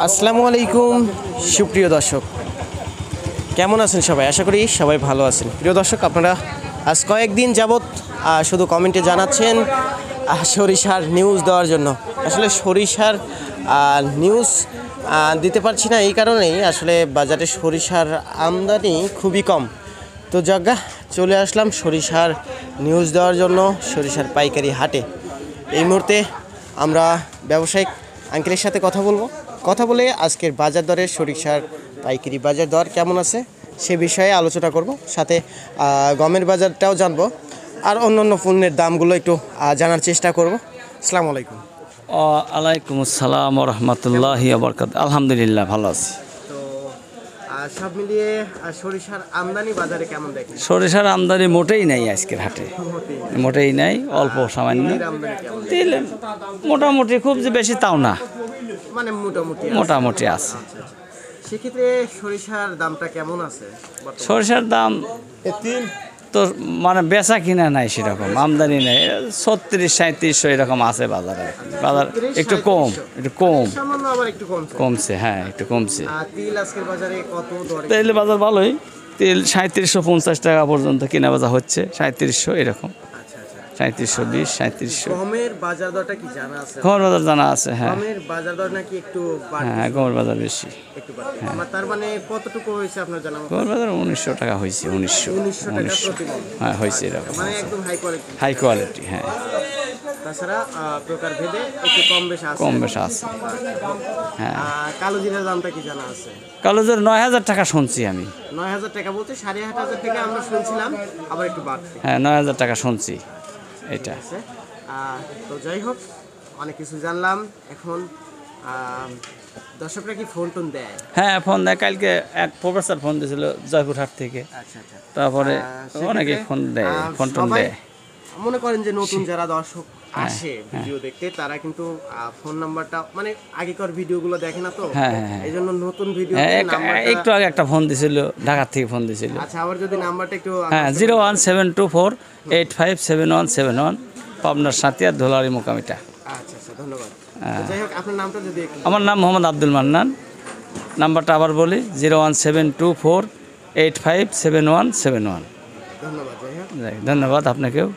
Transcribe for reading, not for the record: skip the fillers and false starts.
আসসালামু আলাইকুম সুপ্রিয় দর্শক, কেমন আছেন সবাই? আশা করি সবাই ভালো আছেন। প্রিয় দর্শক, আপনারা আজ কয়েকদিন যাবৎ শুধু কমেন্টে জানাচ্ছেন সরিষার নিউজ দেওয়ার জন্য। আসলে সরিষার নিউজ দিতে পারছি না, এই কারণেই আসলে বাজারে সরিষার আমদানি খুবই কম। তো জায়গা চলে আসলাম সরিষার নিউজ দেওয়ার জন্য সরিষার পাইকারি হাটে। এই মুহূর্তে আমরা ব্যবসায়িক আঙ্কেলের সাথে কথা বলে আজকের বাজার দরের সরিষার পাইকারি বাজার দর কেমন আছে সে বিষয়ে আলোচনা করব, সাথে গমের বাজারটাও জানবো আর অন্যান্য পণ্যের দামগুলো একটু জানার চেষ্টা করব। আসসালামু আলাইকুম। আলাইকুম আসসালাম রহমতুল্লাহি বরকাত। আলহামদুলিল্লাহ ভালো আছি। তো সব মিলিয়ে সরিষার আমদানি বাজারে কেমন দেখেন? সরিষার আমদানি মোটেই নাই আজকের হাটে, মোটেই নাই, অল্প সামান্য। তেল মোটামুটি, খুব যে বেশি তাও না, মানে মোটামুটি আছে। সেক্ষেত্রে সরিষার দামটা কেমন আছে? সরিষার দাম তো মানে বেচা কিনা নাই সেরকম, আমদানি নেই। 36-3700 এরকম আছে বাজারে। বাজার একটু কম, কমছে। হ্যাঁ, একটু কমছে। তেল বাজার ভালোই, তেল 3750 টাকা পর্যন্ত কেনা বেচা হচ্ছে। 3700 এরকম, 3720, 3700। গমের বাজার দরটা কি জানা আছে? গমের বাজার জানা আছে, হ্যাঁ। গমের বাজার দর নাকি একটু হ্যাঁ, গমের বাজার বেশি, একটু বাড়ছে। তার মানে কতটুকু হয়েছে আপনার জানা? গমের বাজার 1900 টাকা হয়েছে, 1900 টাকা প্রতি মণ। হ্যাঁ, হয়েছে এরকম, মানে একদম হাই কোয়ালিটি। হ্যাঁ, তাছাড়া প্রকার ভেদে একটু কম বেশ আছে। হ্যাঁ। কালো জিরার দামটা কি জানা আছে? কালো জিরা 9000 টাকা শুনছি আমি। 9000 টাকা বলতে 8500 থেকে আমরা শুনছিলাম, আবার একটু বাড়ছে। হ্যাঁ, 9000 টাকা শুনছি এটা। তো যাই হোক, অনেক কিছু জানলাম। এখন দর্শকরা কি ফোন টোন দেয়? হ্যাঁ, ফোন দেয়। কালকে এক প্রফেসর ফোন দিয়েছিল জয়পুরহাট থেকে। তারপরে অনেকে ফোন দেয়, ফোন টোন দেয়। মনে করেন যে নতুন যারা দর্শক আসে ভিডিও দেখতে, তারা কিন্তু ফোন নাম্বারটা, মানে আগেকার ভিডিওগুলো দেখে না, তো এই জন্য নতুন ভিডিও। একটু আগে একটা ফোন দিয়েছিল, ঢাকা থেকে ফোন দিয়েছিল। আচ্ছা, আবার যদি নাম্বারটা একটু। হ্যাঁ, 01724857171, পাবনার সাতিয়া ধোলারি মোকামিটা। আচ্ছা, ধন্যবাদ। যাই হোক, আপনার নামটা যদি। আমার নাম মোহাম্মদ আব্দুল মান্নান। নাম্বারটা আবার বলি, 01724857171। ধন্যবাদ। ধন্যবাদ আপনাকেও।